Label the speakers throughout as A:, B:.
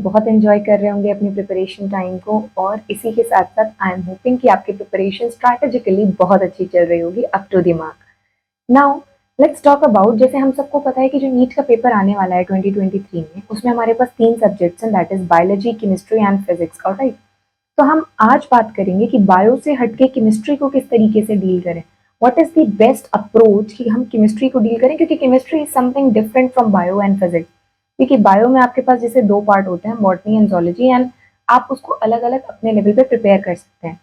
A: बहुत एंजॉय कर रहे होंगे अपनी प्रिपरेशन टाइम को, और इसी के साथ साथ आई एम होपिंग कि आपकी प्रिपरेशन स्ट्रैटेजिकली बहुत अच्छी चल रही होगी up to the mark. Now let's talk about, जैसे हम सबको पता है कि जो नीट का पेपर आने वाला है 2023 में, उसमें हमारे पास 3 सब्जेक्ट्स हैं, that is biology, chemistry and physics. Alright, तो हम आज बात करेंगे कि बायो से हटके केमिस्ट्री को किस तरीके से डील करें। What is the best approach कि हम केमिस्ट्री को डील करें, क्योंकि chemistry is something different from bio and physics. क्योंकि बायो में आपके पास जैसे 2 पार्ट होते हैं, बॉटनी एंड ज़ूलॉजी, एंड आप उसको अलग-अलग अपने लेवल पे प्रिपेयर कर सकते हैं।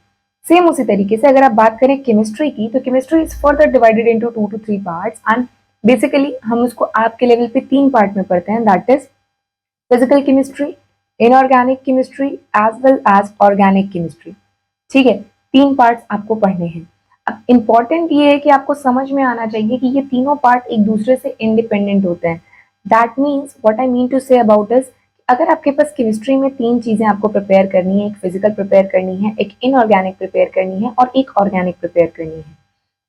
A: सेम उसी तरीके से अगर आप बात करें केमिस्ट्री की, तो chemistry is further divided into 2 to 3 parts, and basically हम उसको आपके लेवल पे 3 पार्ट में पढ़ते हैं, that is physical chemistry, inorganic chemistry as well as organic chemistry. ठीक है, 3 पार्ट्स आपको पढ़ने हैं। अब इम्पॉर्टेंट ये है कि आपको समझ में आना चाहिए कि ये तीनों पार्ट एक दूसरे से इंडिपेंडेंट होते हैं। That means what I mean to say about is, अगर आपके पास केमिस्ट्री में 3 चीजें आपको प्रिपेयर करनी है, एक फिजिकल प्रिपेयर करनी है, एक इनऑर्गेनिक प्रिपेयर करनी है और एक ऑर्गेनिक प्रिपेयर करनी है।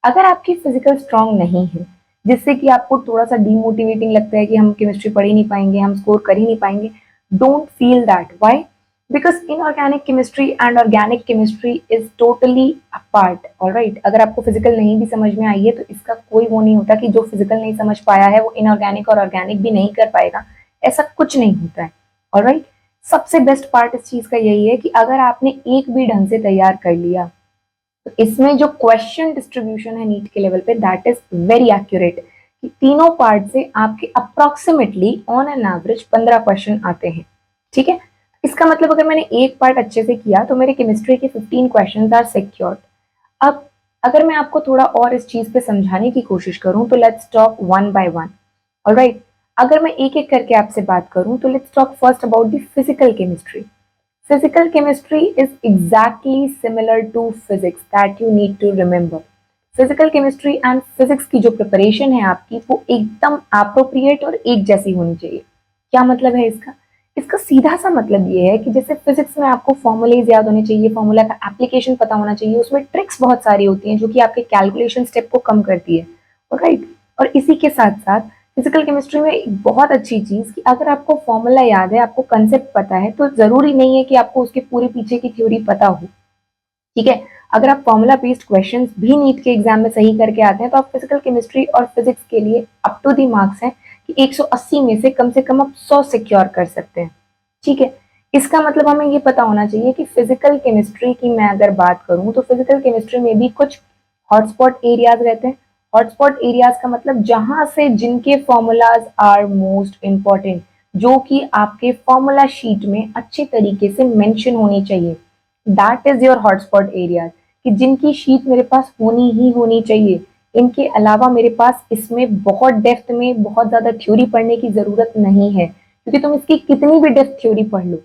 A: अगर आपकी फिजिकल स्ट्रांग नहीं है, जिससे कि आपको थोड़ा सा डीमोटिवेटिंग लगता है कि हम केमिस्ट्री पढ़ ही नहीं पाएंगे, हम स्कोर कर ही नहीं पाएंगे, don't feel that. Why? Because inorganic chemistry and organic chemistry is totally apart. Alright, अगर आपको फिजिकल नहीं भी समझ में आई है तो इसका कोई वो नहीं होता कि जो फिजिकल नहीं समझ पाया है वो इनऑर्गेनिक और ऑर्गेनिक भी नहीं कर पाएगा, ऐसा कुछ नहीं होता है। ऑलराइट, सबसे बेस्ट पार्ट इस चीज का यही है कि अगर आपने एक भी ढंग से तैयार कर लिया, तो इसमें जो क्वेश्चन डिस्ट्रीब्यूशन है नीट के लेवल पे, दैट इज वेरी एक्यूरेट, कि तीनों पार्ट से आपके approximately on an average 15 question आते हैं। ठीक है, इसका मतलब अगर मैंने एक पार्ट अच्छे से किया तो मेरे केमिस्ट्री के 15 क्वेश्चन आर सिक्योर्ड। अब अगर मैं आपको थोड़ा और इस चीज पे समझाने की कोशिश करूं, तो let's talk one by one. Alright, अगर मैं एक एक करके आपसे बात करूं, तो let's talk first about the physical chemistry. Physical chemistry is exactly similar to physics that you need to remember. Physical chemistry and physics की जो प्रिपरेशन है आपकी, वो एकदम अप्रोप्रिएट और एक जैसी होनी चाहिए। क्या मतलब है इसका? इसका सीधा सा मतलब ये है कि जैसे फिजिक्स में आपको फॉर्मूलेज याद होने चाहिए, फॉर्मूला का एप्लीकेशन पता होना चाहिए, उसमें ट्रिक्स बहुत सारी होती हैं जो कि आपके कैलकुलेशन स्टेप को कम करती है। राइट, और इसी के साथ साथ फिजिकल केमिस्ट्री में एक बहुत अच्छी चीज कि अगर आपको फॉर्मूला याद है, आपको कंसेप्ट पता है, तो जरूरी नहीं है कि आपको उसके पूरे पीछे की थ्योरी पता हो। ठीक है, अगर आप फॉर्मूला बेस्ड क्वेश्चंस भी नीट के एग्जाम में सही करके आते हैं, तो आप फिजिकल केमिस्ट्री और फिजिक्स के लिए अप टू दी मार्क्स हैं कि 180 में से कम आप 100 सिक्योर कर सकते हैं। ठीक है, इसका मतलब हमें ये पता होना चाहिए कि फिजिकल केमिस्ट्री की मैं अगर बात करूं, तो फिजिकल केमिस्ट्री में भी कुछ हॉटस्पॉट एरियाज रहते हैं। हॉटस्पॉट एरियाज का मतलब जहां से जिनके फॉर्मूलाज आर मोस्ट इंपॉर्टेंट, जो कि आपके फॉर्मूला शीट में अच्छे तरीके से मेंशन होनी चाहिए। That is your hotspot areas, कि जिनकी शीट मेरे पास होनी ही होनी चाहिए। इनके अलावा मेरे पास इसमें बहुत डेप्थ में बहुत ज्यादा थ्योरी पढ़ने की जरूरत नहीं है, क्योंकि तुम इसकी कितनी भी डेप्थ थ्योरी पढ़ लो,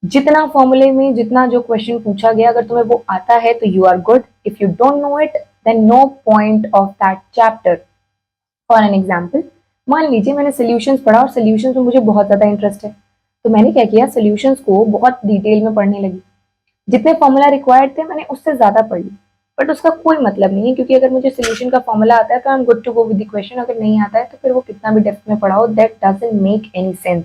A: जितना फॉर्मूले में जितना जो क्वेश्चन पूछा गया, अगर तुम्हें वो आता है तो you are good. If you don't know it, then no point of that chapter. For an example, मान लीजिए मैंने सोल्यूशंस पढ़ा और सोल्यूशंस में मुझे बहुत ज्यादा इंटरेस्ट है, तो मैंने क्या किया, सोल्यूशंस को बहुत डिटेल में पढ़ने लगी। जितने फॉर्मूला रिक्वायर्ड थे मैंने उससे ज्यादा पढ़ ली, बट उसका कोई मतलब नहीं है, क्योंकि अगर मुझे सोल्यूशन का फॉर्मूला आता है तो I am good to go with the question. अगर नहीं आता है तो फिर वो कितना भी डेप्थ में पढ़ाओ, that doesn't make any sense.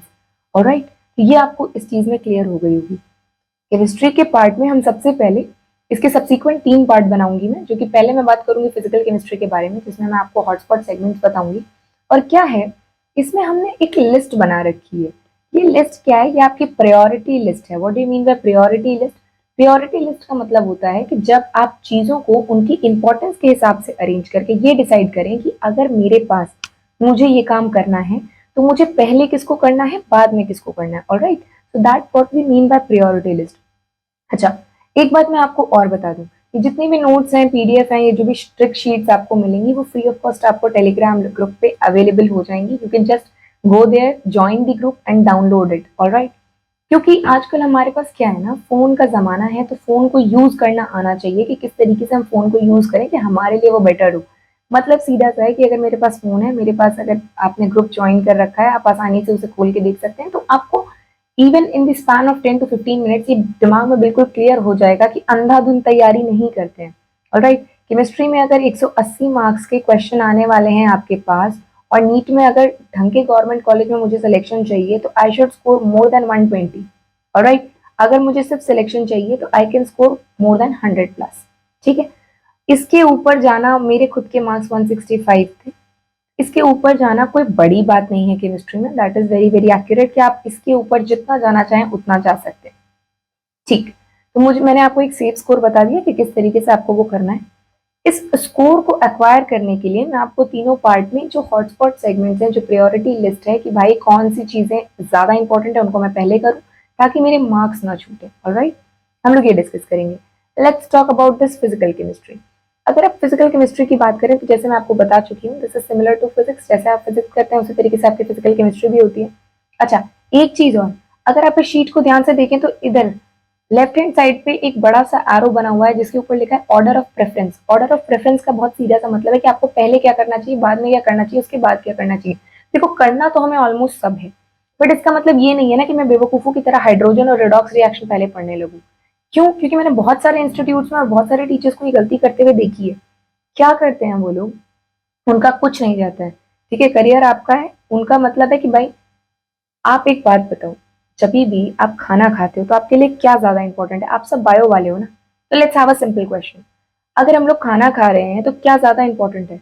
A: Alright, तो ये आपको इस चीज में क्लियर हो गई होगी। केमिस्ट्री के पार्ट में हम सबसे पहले इसके सब्सिक्वेंट 3 पार्ट बनाऊंगी मैं, जो कि पहले मैं बात करूंगी फिजिकल केमिस्ट्री के बारे में, जिसमें मैं आपको हॉटस्पॉट सेगमेंट्स बताऊंगी। और क्या है, इसमें हमने एक लिस्ट बना रखी है। ये लिस्ट क्या है? ये आपकी प्रायोरिटी लिस्ट है। What do you mean by priority list? Priority list का मतलब होता है कि जब आप चीजों को उनकी इंपॉर्टेंस के हिसाब से अरेंज करके ये डिसाइड करें कि अगर मेरे पास मुझे ये काम करना है, तो मुझे पहले किसको करना है, बाद में किसको करना है। Alright, so that what we mean by priority list. अच्छा, एक बात मैं आपको और बता दूं कि जितनी भी नोट्स हैं, पीडीएफ हैं, ये जो भी ट्रिक शीट्स आपको मिलेंगी, वो फ्री ऑफ कॉस्ट आपको टेलीग्राम ग्रुप पे अवेलेबल हो जाएंगी। You can just go there, join the group and download it. Alright, क्योंकि आजकल हमारे पास क्या है ना, फोन का जमाना है, तो फोन को यूज करना आना चाहिए कि किस तरीके से हम फोन को यूज करें कि हमारे लिए वो बेटर हो। मतलब सीधा सा है कि अगर मेरे पास फोन है, मेरे पास अगर आपने ग्रुप ज्वाइन कर रखा है, आप आसानी से उसे खोल के देख सकते हैं, तो आपको even in the span of 10 to 15 minutes ये दिमाग में बिल्कुल क्लियर हो जाएगा कि अंधाधुंध तैयारी नहीं करते हैं। ऑलराइट, केमिस्ट्री में अगर 180 मार्क्स के क्वेश्चन आने वाले हैं आपके पास, और नीट में अगर ढंग के गवर्नमेंट कॉलेज में मुझे सिलेक्शन चाहिए तो I should score more than 120, alright. अगर मुझे सिर्फ सिलेक्शन चाहिए तो I can score more than 100+, ठीक है। इसके ऊपर जाना, मेरे खुद के मार्क्स 165 थे, इसके ऊपर जाना कोई बड़ी बात नहीं है केमिस्ट्री में, that is very very accurate कि आप इसके ऊपर जितना जाना चाहें उतना जा सकते हैं, ठीक। तो मैंने आपको एक सेफ स्कोर बता दिया कि किस तरीके से आपको वो करना है। इस स्कोर को एक्वायर करने के लिए मैं आपको तीनों पार्ट में जो हॉटस्पॉट सेगमेंट्स हैं, जो प्रायोरिटी लिस्ट है कि भाई कौन सी चीजें ज्यादा इंपॉर्टेंट है उनको मैं पहले करूं ताकि मेरे मार्क्स ना छूटे, ऑलराइट। हम लोग ये डिस्कस करेंगे। Let's talk about this physical chemistry. अगर आप फिजिकल केमिस्ट्री की बात करें तो जैसे मैं आपको बता चुकी हूँ, this is similar to physics. जैसे आप फिजिक्स करते हैं उसी तरीके से आपकी फिजिकल केमिस्ट्री भी होती है। अच्छा, एक चीज और, अगर आप इस शीट को ध्यान से देखें तो इधर लेफ्ट हैंड साइड पे एक बड़ा सा एरो बना हुआ है जिसके ऊपर लिखा है order of preference. Order of preference का बहुत सीधा सा मतलब है कि आपको पहले क्या करना चाहिए, बाद में क्या करना चाहिए, उसके बाद क्या करना चाहिए। देखो, करना तो हमें ऑलमोस्ट सब है, बट इसका मतलब ये नहीं है ना कि मैं बेवकूफों की तरह हाइड्रोजन और रेडॉक्स रिएक्शन पहले पढ़ने लगूं। क्यों? क्योंकि मैंने बहुत सारे इंस्टीट्यूट्स में और बहुत सारे टीचर्स को ये गलती करते हुए देखी है। क्या करते हैं वो लोग, उनका कुछ नहीं जाता है, ठीक है, करियर आपका है, उनका मतलब है कि भाई आप एक बात बताओ, जब भी आप खाना खाते हो तो आपके लिए क्या ज्यादा इंपॉर्टेंट है? आप सब बायो वाले हो ना, तो let's have a simple question. अगर हम लोग खाना खा रहे हैं तो क्या ज्यादा इंपॉर्टेंट है?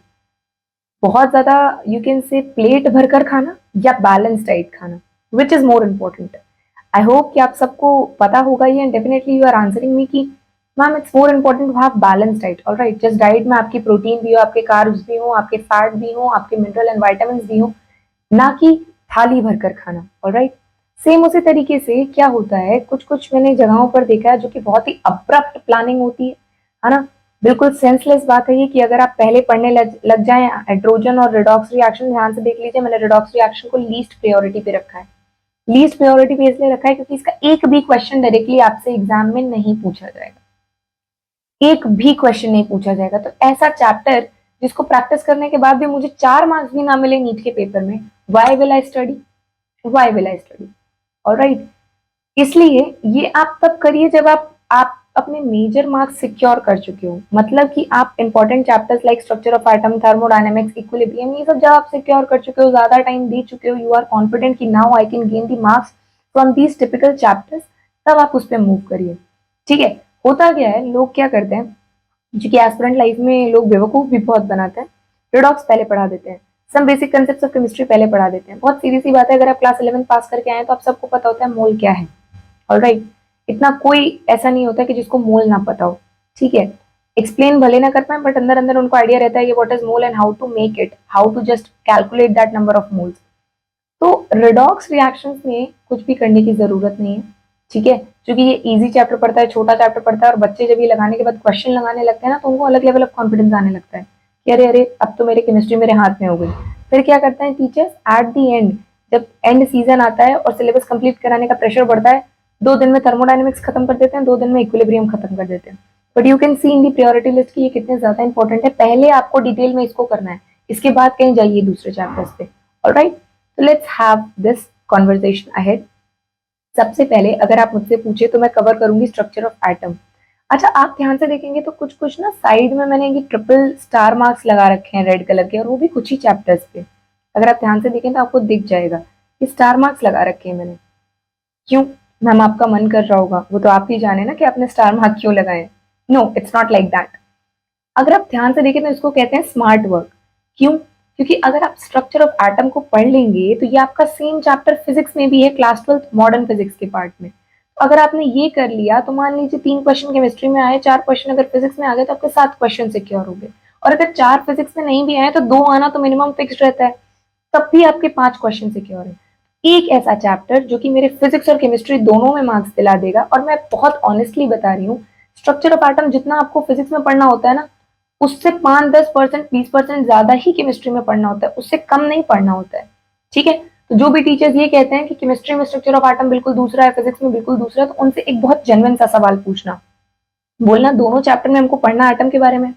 A: बहुत ज्यादा यू कैन से प्लेट भरकर खाना या बैलेंस डाइट खाना, which is more important? I hope कि आप सबको पता होगा ये, and definitely you are answering me कि ma'am it's more important to have balance diet, alright. Just diet में आपकी प्रोटीन भी हो, आपके कार्ब्स भी हो, आपके फैट भी हो, आपके मिनरल एंड वाइटामिन भी हो, ना कि थाली भरकर खाना, ऑलराइट। सेम उसी तरीके से क्या होता है, कुछ कुछ मैंने जगहों पर देखा है जो कि बहुत ही अब्रप्ट प्लानिंग होती है ना। बिल्कुल सेंसलेस बात है ये कि अगर आप पहले पढ़ने लग जाएं हाइड्रोजन और रिडॉक्स रिएक्शन। ध्यान से देख लीजिए, मैंने रिडॉक्स रिएक्शन को लीस्ट प्रायोरिटी पे रखा है। लीस्ट प्रायोरिटी पे इसलिए रखा है क्योंकि इसका एक भी क्वेश्चन डायरेक्टली आपसे एग्जाम में नहीं पूछा जाएगा, एक भी क्वेश्चन नहीं पूछा जाएगा। तो ऐसा चैप्टर जिसको प्रैक्टिस करने के बाद भी मुझे 4 मार्क्स भी ना मिले नीट के पेपर में, why will I study, why will I study, alright. इसलिए ये आप तब करिए जब आप अपने मेजर मार्क्स सिक्योर कर चुके हो, मतलब कि आप important chapters like structure of atom, thermodynamics, equilibrium, ये सब जब आप सिक्योर कर चुके हो, ज्यादा टाइम दे चुके हो, यू आर कॉन्फिडेंट कि now I can gain the marks from these typical chapters, तब आप उस पर मूव करिए, ठीक है। होता क्या है, लोग क्या करते हैं, क्योंकि एस्पिरेंट लाइफ में लोग बेवकूफ भी बहुत बनाते हैं, रिडॉक्स पहले पढ़ा देते हैं, some basic concepts of chemistry पहले पढ़ा देते हैं। बहुत सीधी सी बात है, अगर आप क्लास 11 पास करके आए तो आप सबको पता होता है मोल क्या है, ऑलराइट। इतना कोई ऐसा नहीं होता कि जिसको मोल ना पता हो, ठीक है। एक्सप्लेन भले ना कर पाए बट अंदर अंदर उनको आइडिया रहता है कि what is mole and how to make it, how to just calculate that number of moles. तो रिडॉक्स रिएक्शंस में कुछ भी करने की जरूरत नहीं है, ठीक है, क्योंकि ये इजी चैप्टर पड़ता है, छोटा चैप्टर पड़ता है, और बच्चे जब ये लगाने के बाद क्वेश्चन लगाने लगते हैं ना तो उनको अलग लेवल ऑफ कॉन्फिडेंस आने लगता है कि अरे अरे अब तो मेरे केमिस्ट्री मेरे हाथ में हो गई। फिर क्या करते हैं टीचर्स, एट द एंड जब एंड सीजन आता है और सिलेबस कंप्लीट कराने का प्रेशर बढ़ता है, 2 दिन में थर्मोडायनेमिक्स खत्म कर देते हैं, 2 दिन में इक्विलिब्रियम खत्म कर देते हैं। But you can see in the priority list की ये कितने ज्यादा इंपॉर्टेंट है, पहले आपको डिटेल में इसको करना है, इसके बाद कहीं जाइए दूसरे चैप्टर्स पे, ऑलराइट। तो let's have this conversation ahead. सबसे पहले अगर आप मुझसे पूछे तो मैं कवर करूंगी स्ट्रक्चर ऑफ एटम। अच्छा, आप ध्यान से देखेंगे तो कुछ कुछ ना साइड में मैंने ये ट्रिपल स्टार मार्क्स लगा रखे हैं रेड कलर के, और वो भी कुछ ही चैप्टर्स पे। अगर आप ध्यान से देखें तो आपको दिख जाएगा कि स्टार मार्क्स लगा रखे हैं मैंने। क्यों? मैम आपका मन कर रहा होगा, वो तो आप ही जाने ना कि आपने स्टार मार्क क्यों लगाए। No, it's not like that. अगर आप ध्यान से देखें तो इसको कहते हैं स्मार्ट वर्क। क्यों? क्योंकि अगर आप स्ट्रक्चर ऑफ एटम को पढ़ लेंगे तो ये आपका सेम चैप्टर फिजिक्स में भी है, क्लास 12 मॉडर्न फिजिक्स के पार्ट में। तो अगर आपने ये कर लिया तो मान लीजिए 3 क्वेश्चन केमिस्ट्री में आए, 4 क्वेश्चन अगर फिजिक्स में आ गए तो आपके 7 क्वेश्चन सिक्योर हो गए। और अगर 4 फिजिक्स में नहीं भी आए तो 2 आना तो मिनिमम फिक्स रहता है, तब भी आपके 5 क्वेश्चन सिक्योर है। एक ऐसा चैप्टर जो कि मेरे फिजिक्स और केमिस्ट्री दोनों में मार्क्स दिला देगा, और मैं बहुत ऑनेस्टली बता रही हूँ, स्ट्रक्चर ऑफ एटम जितना आपको फिजिक्स में पढ़ना होता है ना, उससे 5-10%, 20% ज्यादा ही केमिस्ट्री में पढ़ना होता है, उससे कम नहीं पढ़ना होता है, ठीक है। तो जो भी टीचर्स ये कहते हैं कि केमिस्ट्री में स्ट्रक्चर ऑफ एटम बिल्कुल दूसरा है, फिजिक्स में बिल्कुल दूसरा है, तो उनसे एक बहुत जेन्युइन सा सवाल पूछना, बोलना दोनों चैप्टर में हमको पढ़ना एटम के बारे में,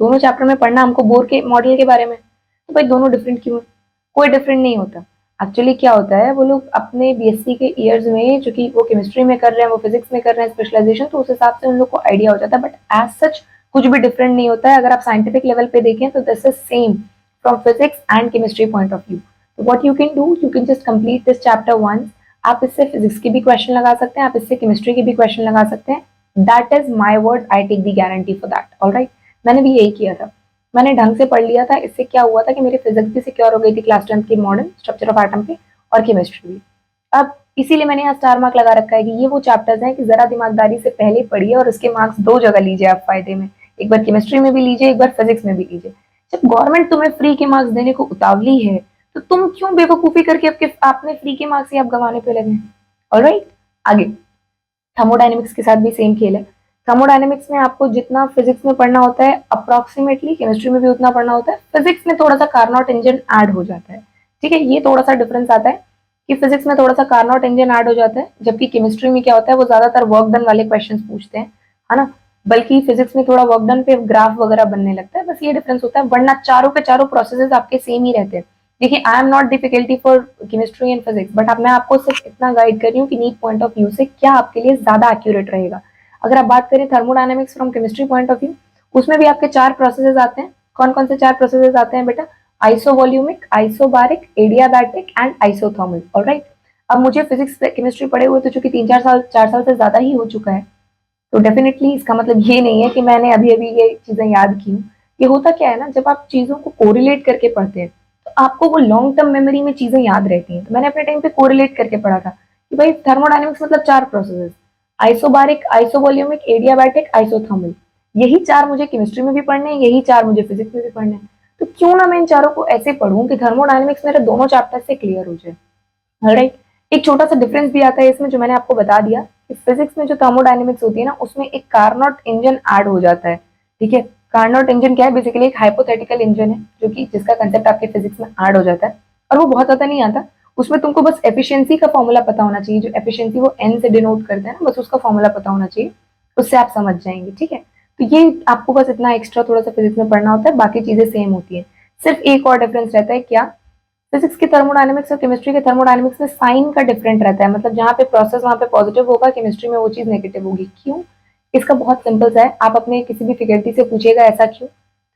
A: दोनों चैप्टर में पढ़ना हमको बोर के मॉडल के बारे में, तो भाई दोनों डिफरेंट क्यों है? कोई डिफरेंट नहीं होता। एक्चुअली क्या होता है, वो लोग अपने बीएससी के ईयर्स में, चूंकि वो केमिस्ट्री में कर रहे हैं, वो फिजिक्स में कर रहे हैं स्पेशलाइजेशन, तो उस हिसाब से उन लोग को आइडिया हो जाता है, बट एज सच कुछ भी डिफरेंट नहीं होता है। अगर आप साइंटिफिक लेवल पे देखें तो this is same from physics and chemistry point of view. So what you can do, you can just complete this chapter once. आप इससे फिजिक्स के भी क्वेश्चन लगा सकते हैं, आप इससे केमिस्ट्री के भी क्वेश्चन लगा सकते हैं. That is my word, I take the guarantee for that. Alright, मैंने भी यही किया था, मैंने ढंग से पढ़ लिया था. इससे क्या हुआ था कि मेरी फिजिक्स भी सिक्योर हो गई थी क्लास 10 की मॉडर्न स्ट्रक्चर ऑफ एटम पे, और केमिस्ट्री भी. अब इसीलिए मैंने यहाँ स्टार मार्क लगा रखा है कि ये वो चैप्टर्स हैं कि जरा दिमागदारी से पहले पढ़िए और उसके मार्क्स दो जगह लीजिए आप फायदे में. एक बार केमिस्ट्री में भी लीजिए, एक बार फिजिक्स में भी लीजिए. जब गवर्नमेंट तुम्हें फ्री के मार्क्स देने को उतावली है तो तुम क्यों बेवकूफी करके आपने फ्री के मार्क्स ही आप गंवाने पे लगे. ऑलराइट, आगे थर्मोडायनेमिक्स के साथ भी सेम खेल है. थर्मोडायनेमिक्स में आपको जितना फिजिक्स में पढ़ना होता है अप्रोक्सीमेटली केमिस्ट्री में भी उतना पढ़ना होता है. फिजिक्स में थोड़ा सा कार्नोट इंजन ऐड हो जाता है. ठीक है, ये थोड़ा सा डिफरेंस आता है कि फिजिक्स में थोड़ा सा कार्नोट इंजन ऐड हो जाता है, जबकि केमिस्ट्री में क्या होता है वो ज्यादातर वर्क डन वाले क्वेश्चंस पूछते हैं, है ना. बल्कि फिजिक्स में थोड़ा वर्क डन पे ग्राफ वगैरह बनने लगता है, बस ये डिफरेंस होता है, वरना चारों के चारों प्रोसेसेस आपके सेम ही रहते हैं. देखिए, I am not difficulty for chemistry and physics, but अब मैं आपको सिर्फ इतना गाइड कर रही हूँ कि नीट पॉइंट ऑफ व्यू से क्या आपके लिए ज्यादा एक्यूरेट रहेगा. अगर आप बात करें thermodynamics from chemistry point of view, उसमें भी आपके चार प्रोसेसेस आते हैं. कौन कौन से चार प्रोसेसेस आते हैं बेटा? Isovolumic, isobaric, adiabatic and isothermal. Alright, अब मुझे फिजिक्स केमिस्ट्री पढ़े हुए तो चूंकि 3-4 साल से ज्यादा ही हो चुका है, तो डेफिनेटली इसका मतलब ये नहीं है कि मैंने अभी अभी ये चीजें याद की. ये होता क्या है ना, जब आप चीजों को कोरिलेट करके पढ़ते हैं तो आपको वो लॉन्ग टर्म मेमोरी में चीजें याद रहती हैं. तो मैंने अपने टाइम पे कोरिलेट करके पढ़ा था कि भाई थर्मोडायनेमिक्स मतलब चार प्रोसेसेस, आइसोबारिक, आइसोवॉल्यूमिक, एडियाबैटिक, आइसोथर्मल. यही चार मुझे केमिस्ट्री में भी पढ़ने हैं, यही चार मुझे फिजिक्स में भी पढ़ने हैं. तो क्यों ना मैं इन चारों को ऐसे पढ़ूं कि थर्मोडायनेमिक्स मेरे दोनों चैप्टर से क्लियर हो जाए. राइट, एक छोटा सा डिफरेंस भी आता है इसमें जो मैंने आपको बता दिया कि फिजिक्स में जो थर्मोडायनेमिक्स होती है ना, उसमें एक कार्नोट इंजन ऐड हो जाता है. ठीक है, कार्नोट इंजन क्या है? बेसिकली एक हाइपोथेटिकल इंजन है जो कि जिसका कंसेप्ट आपके फिजिक्स में ऐड हो जाता है, और वो बहुत ज्यादा नहीं आता. उसमें तुमको बस एफिशिएंसी का फॉर्मूला पता होना चाहिए. जो एफिशिएंसी वो एन से डिनोट करते हैं ना, बस उसका फॉर्मूला पता होना चाहिए, उससे आप समझ जाएंगे. ठीक है, तो ये आपको बस इतना एक्स्ट्रा थोड़ा सा फिजिक्स में पढ़ना होता है, बाकी चीजें सेम होती है. सिर्फ एक और डिफरेंस रहता है, क्या? फिजिक्स के थर्मोडायनेमिक्स और केमिस्ट्री के थर्मोडायनेमिक्स में साइन का डिफरेंट रहता है. मतलब जहाँ पे प्रोसेस वहाँ पे पॉजिटिव होगा, केमिस्ट्री में वो चीज नेगेटिव होगी. क्यों? इसका बहुत सिंपल सा है, आप अपने किसी भी फैकल्टी से पूछिएगा ऐसा क्यों,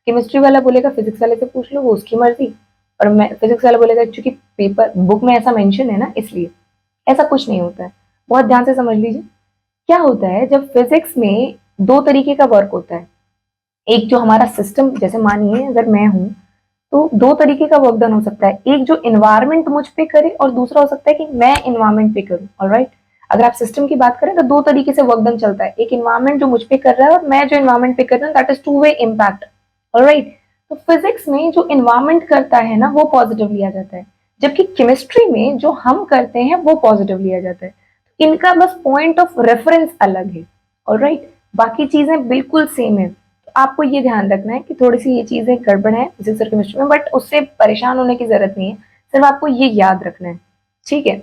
A: केमिस्ट्री वाला बोलेगा फिजिक्स वाले से पूछ लो, वो उसकी मर्जी. और मैं फिजिक्स वाला बोलेगा क्योंकि पेपर बुक में ऐसा मेंशन है ना, इसलिए. ऐसा कुछ नहीं होता है, बहुत ध्यान से समझ लीजिए. क्या होता है, जब फिजिक्स में दो तरीके का वर्क होता है. एक जो हमारा सिस्टम, जैसे मानिए अगर मैं हूँ तो दो तरीके का वर्क डन हो सकता है. एक जो इन्वायरमेंट मुझ पे करे, और दूसरा हो सकता है कि मैं इन्वायरमेंट पे करूं. ऑलराइट, अगर आप सिस्टम की बात करें तो दो तरीके से वर्क डन चलता है. एक इन्वायरमेंट जो मुझ पे कर रहा है, और मैं जो इन्वायरमेंट पे कर रहा हूँ, that is two way impact. Alright, तो फिजिक्स में जो इन्वायरमेंट करता है ना, वो पॉजिटिव लिया जाता है, जबकि केमिस्ट्री में जो हम करते हैं वो पॉजिटिव लिया जाता है. इनका बस पॉइंट ऑफ रेफरेंस अलग है. ऑलराइट, बाकी चीजें बिल्कुल सेम है. आपको ये ध्यान रखना है कि थोड़ी सी ये चीजें गड़बड़ है फिजिक्स और केमिस्ट्री में, बट उससे परेशान होने की जरूरत नहीं है, सिर्फ आपको ये याद रखना है. ठीक है,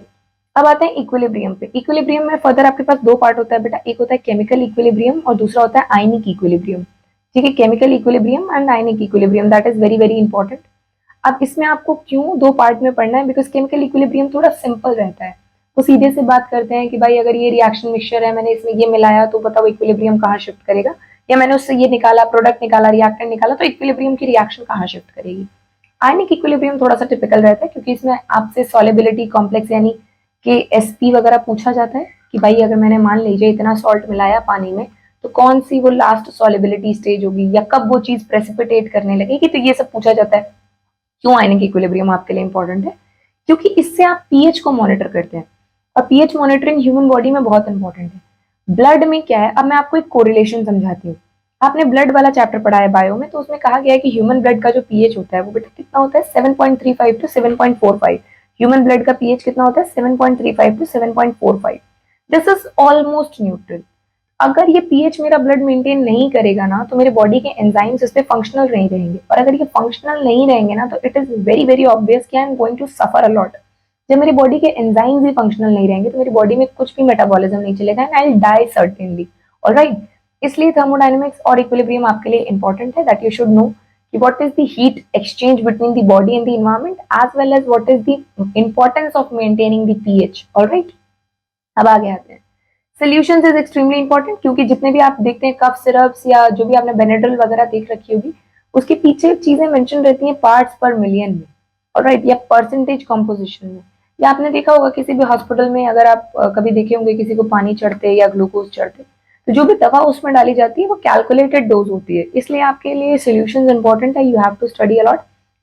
A: अब आते हैं इक्विलिब्रियम पे. इक्विलिब्रियम में फर्दर आपके पास दो पार्ट होता है बेटा, एक होता है केमिकल इक्विलिब्रियम और दूसरा होता है आयनिक इक्विलिब्रियम. ठीक है, chemical equilibrium and ionic equilibrium, that is very very important. अब इसमें आपको क्यों दो पार्ट में पढ़ना है? बिकॉज केमिकल इक्विलिब्रियम थोड़ा सिंपल रहता है. वो सीधे से बात करते हैं कि भाई अगर ये रिएक्शन मिक्सचर है, मैंने इसमें ये मिलाया, तो बताओ इक्विलिब्रियम कहाँ शिफ्ट करेगा, या मैंने उससे ये निकाला, प्रोडक्ट निकाला, रिएक्टेंट निकाला, तो इक्विलिब्रियम की रिएक्शन कहाँ शिफ्ट करेगी. आयनिक इक्विलिब्रियम थोड़ा सा टिपिकल रहता है क्योंकि इसमें आपसे सॉलिबिलिटी कॉम्प्लेक्स यानी कि एसपी वगैरह पूछा जाता है कि भाई अगर मैंने मान लीजिए इतना सॉल्ट मिलाया पानी में, तो कौन सी वो लास्ट सॉलिबिलिटी स्टेज होगी, या कब वो चीज प्रेसिपिटेट करने लगेगी. तो ये सब पूछा जाता है. क्यों आयनिक इक्विलिब्रियम आपके लिए इंपॉर्टेंट है? क्योंकि इससे आप पीएच को मॉनिटर करते हैं, और पीएच मॉनिटरिंग ह्यूमन बॉडी में बहुत इंपॉर्टेंट है. ब्लड में क्या है, अब मैं आपको एक कोरिलेशन समझाती हूँ. आपने ब्लड वाला चैप्टर पढ़ा है बायो में, तो उसमें कहा गया है कि ह्यूमन ब्लड का जो पीएच होता है वो बेटा कितना होता है, 7.35 टू 7.45. ह्यूमन ब्लड का पीएच कितना होता है, 7.35 to 7.45. This is almost neutral. अगर ये पीएच मेरा ब्लड मेंटेन नहीं करेगा ना, तो मेरे बॉडी के एंजाइम्स इस पे फंक्शनल नहीं रहेंगे, और अगर ये फंक्शनल नहीं रहेंगे ना, तो it is very very obvious कि I am going to suffer a lot. जब मेरी बॉडी के एंजाइम्स भी फंक्शनल नहीं रहेंगे, तो मेरी बॉडी में कुछ भी मेटाबॉलिज्म नहीं चलेगा, and I will die certainly. Alright, इसलिए थर्मोडायनेमिक्स और इक्विलिब्रियम आपके लिए इंपॉर्टेंट है, दैट यू शुड नो कि what is the heat exchange between the body and the environment, as well as what is the importance of maintaining the pH. Alright, अब आगे आते हैं. सोल्यूशंस इज एक्सट्रीमली इंपॉर्टेंट, क्योंकि जितने भी आप देखते हैं कफ सिरप्स या जो भी आपने बेनेड्रिल वगैरह देख रखी होगी, उसके पीछे चीजें मेंशन रहती हैं पार्ट्स पर मिलियन में, ऑलराइट, या परसेंटेज कंपोजिशन में। या आपने देखा होगा किसी भी हॉस्पिटल में, अगर आप कभी देखे होंगे किसी को पानी चढ़ते या ग्लूकोज चढ़ते, तो जो भी दवा उसमें डाली जाती है वो कैलकुलेटेड डोज होती है। इसलिए आपके लिए सॉल्यूशंस इंपॉर्टेंट है, you have to study a lot.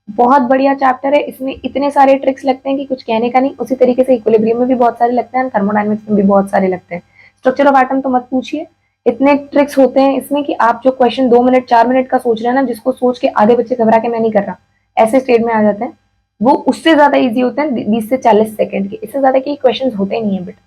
A: बहुत बढ़िया चैप्टर है, इसमें इतने सारे ट्रिक्स लगते हैं कि कुछ कहने का नहीं। उसी तरीके से इक्विलिब्रियम में भी बहुत सारे लगते हैं, थर्मोडायनेमिक्स में भी बहुत सारे लगते हैं। स्ट्रक्चर ऑफ एटम तो मत पूछिए, इतने ट्रिक्स होते हैं इसमें कि आप जो क्वेश्चन 2 मिनट 4 मिनट का सोच रहे हैं ना, जिसको सोच के आधे बच्चे घबरा के मैं नहीं कर रहा ऐसे स्टेट में आ जाते हैं, वो उससे ज्यादा इजी होते हैं 20 से 40 सेकंड के। इससे ज्यादा के क्वेश्चन होते ही नहीं है बेटा,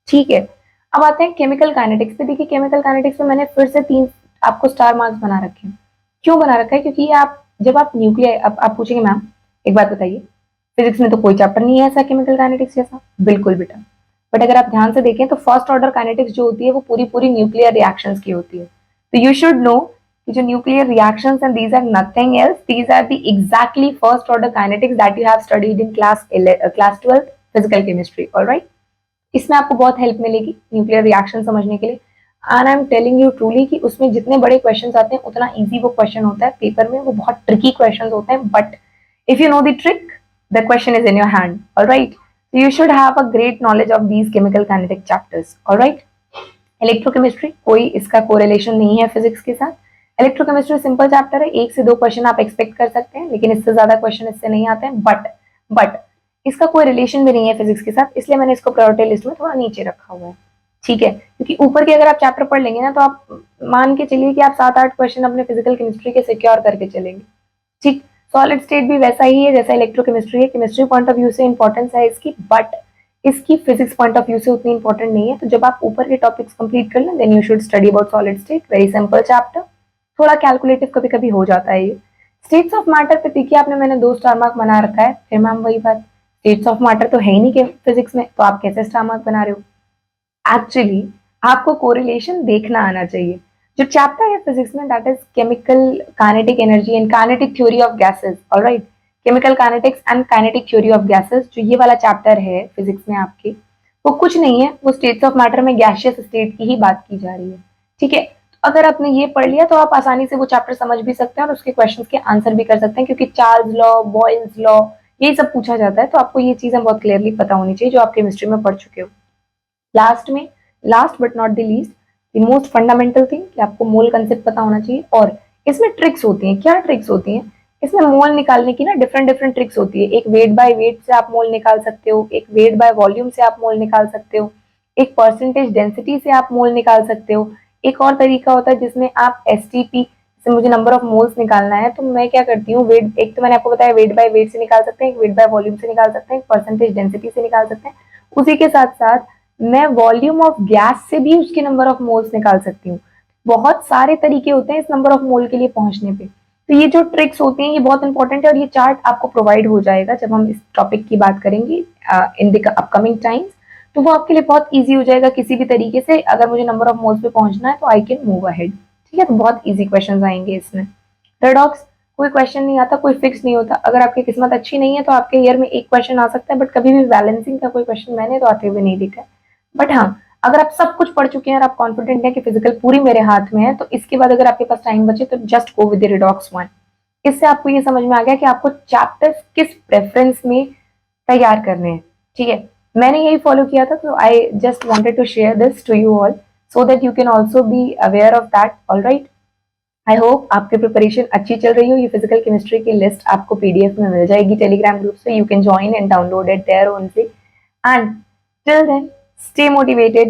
A: ठीक है। अब आते हैं केमिकल काइनेटिक्स पे। देखिए केमिकल काइनेटिक्स में मैंने फिर से 3 आपको स्टार मार्क्स बना रखे हैं। क्यों बना रखा है? क्योंकि ये आप जब आप न्यूक्लियर, अब आप पूछेंगे मैम एक बात बताइए, फिजिक्स में तो कोई चैप्टर नहीं है ऐसा केमिकल काइनेटिक्स जैसा। बिल्कुल बेटा, बट अगर आप ध्यान से देखें तो फर्स्ट ऑर्डर काइनेटिक्स जो होती है वो पूरी पूरी न्यूक्लियर रिएक्शंस की होती है। तो यू शुड नो कि जो nuclear reactions and these are nothing else, these are the exactly first order kinetics that you have studied in class 12 physical chemistry, alright. इसमें आपको बहुत हेल्प मिलेगी न्यूक्लियर रिएक्शन समझने के लिए। And I am telling you truly कि उसमें जितने बड़े क्वेश्चंस आते हैं उतना इजी वो क्वेश्चन होता है पेपर में। वो बहुत ट्रिकी क्वेश्चंस होते हैं, but if you know the trick the question is in your hand, alright. So you should have a great knowledge of these chemical kinetic chapters, alright? Electrochemistry कोई इसका correlation नहीं है physics के साथ। Electrochemistry simple chapter है, 1 से 2 question आप expect कर सकते हैं, लेकिन इससे ज्यादा क्वेश्चन इससे नहीं आते हैं। बट इसका कोई रिलेशन भी नहीं है फिजिक्स के साथ, इसलिए मैंने इसको प्रायोरिटी लिस्ट में थोड़ा नीचे रखा हुआ है, ठीक है। क्योंकि ऊपर के अगर आप चैप्टर पढ़ लेंगे ना, तो आप मान के चलिए कि आप 7-8 क्वेश्चन अपने फिजिकल केमिस्ट्री के सिक्योर करके चलेंगे, ठीक। सॉलिड स्टेट भी वैसा ही है जैसा इलेक्ट्रोकेमिस्ट्री है। केमिस्ट्री पॉइंट ऑफ व्यू से इंपॉर्टेंस है इसकी, बट इसकी फिजिक्स पॉइंट ऑफ व्यू से उतनी इंपॉर्टेंट नहीं है। तो जब आप ऊपर के टॉपिक्स कंप्लीट कर लें, then you should study about solid state, very simple chapter. थोड़ा कैलकुलेटिव कभी कभी हो जाता है ये। स्टेट्स ऑफ मैटर पे देखिए आपने, मैंने 2 स्टार मार्क बना रखा है। फिर मैम वही बात, स्टेट्स ऑफ मैटर तो है ही नहीं फिजिक्स में, तो आप कैसे स्टार मार्क बना रहे हो? एक्चुअली आपको कोरिलेशन देखना आना चाहिए। जो चैप्टर है फिजिक्स में that is chemical kinetic energy and kinetic theory of gases, alright. Chemical kinetics and kinetic theory of gases, जो ये वाला चैप्टर है फिजिक्स में आपके, वो कुछ नहीं है, वो स्टेट्स ऑफ मैटर में गैसियस स्टेट की ही बात की जा रही है, ठीक है। तो अगर आपने ये पढ़ लिया तो आप आसानी से वो चैप्टर समझ भी सकते हैं और उसके क्वेश्चंस के आंसर भी कर सकते हैं, क्योंकि चार्ल्स लॉ, बॉयल्स लॉ, ये सब पूछा जाता है। तो आपको ये चीजें बहुत क्लियरली पता होनी चाहिए जो आप केमिस्ट्री में पढ़ चुके हो। Last but not the least, the most fundamental thing कि आपको मोल कंसेप्ट पता होना चाहिए। और इसमें ट्रिक्स होती हैं। क्या ट्रिक्स होती हैं? इसमें मोल निकालने की ना डिफरेंट डिफरेंट ट्रिक्स होती है। एक वेट बाय वेट से आप मोल निकाल सकते हो, एक वेट बाय वॉल्यूम से आप मोल निकाल सकते हो, एक परसेंटेज डेंसिटी से आप मोल निकाल सकते हो। एक और तरीका होता है जिसमें आप एसटीपी से, मुझे नंबर ऑफ मोल्स निकालना है तो मैं क्या करती हूँ, वेट, एक तो मैंने आपको बताया वेट बाय वेट से निकाल सकते हैं, एक वेट बाय वॉल्यूम से निकाल सकते हैं, एक परसेंटेज डेंसिटी से निकाल सकते हैं। उसी के साथ साथ मैं वॉल्यूम ऑफ गैस से भी उसके नंबर ऑफ मोल्स निकाल सकती हूँ। बहुत सारे तरीके होते हैं इस नंबर ऑफ मोल के लिए पहुंचने पे। तो ये जो ट्रिक्स होती हैं ये बहुत इंपॉर्टेंट है, और ये चार्ट आपको प्रोवाइड हो जाएगा जब हम इस टॉपिक की बात करेंगे इन द अपकमिंग टाइम्स। तो वो आपके लिए बहुत ईजी हो जाएगा किसी भी तरीके से। अगर मुझे नंबर ऑफ मोल्स पे पहुंचना है तो आई कैन मूव अहेड, ठीक है। तो बहुत ईजी क्वेश्चन आएंगे इसमें। रेडॉक्स कोई क्वेश्चन नहीं आता, कोई फिक्स नहीं होता। अगर आपकी किस्मत अच्छी नहीं है तो आपके ईयर में एक क्वेश्चन आ सकता है, बट कभी भी बैलेंसिंग का कोई क्वेश्चन मैंने तो आते हुए नहीं देखा है। बट हाँ, अगर आप सब कुछ पढ़ चुके हैं और आप कॉन्फिडेंट हैं कि फिजिकल पूरी मेरे हाथ में है, तो इसके बाद अगर आपके पास टाइम बचे तो just go with the redox 1। इससे आपको ये समझ में आ गया कि आपको चैप्टर्स किस प्रेफरेंस में तैयार करने हैं, ठीक है। मैंने यही फॉलो किया था, तो I just wanted to share this to you all so that you can also be aware of that, alright. I hope आपकी प्रिपरेशन अच्छी चल रही हो। ये फिजिकल केमिस्ट्री की लिस्ट आपको पीडीएफ में मिल जाएगी टेलीग्राम ग्रुप से, you can join and download it there only. And till then, stay motivated,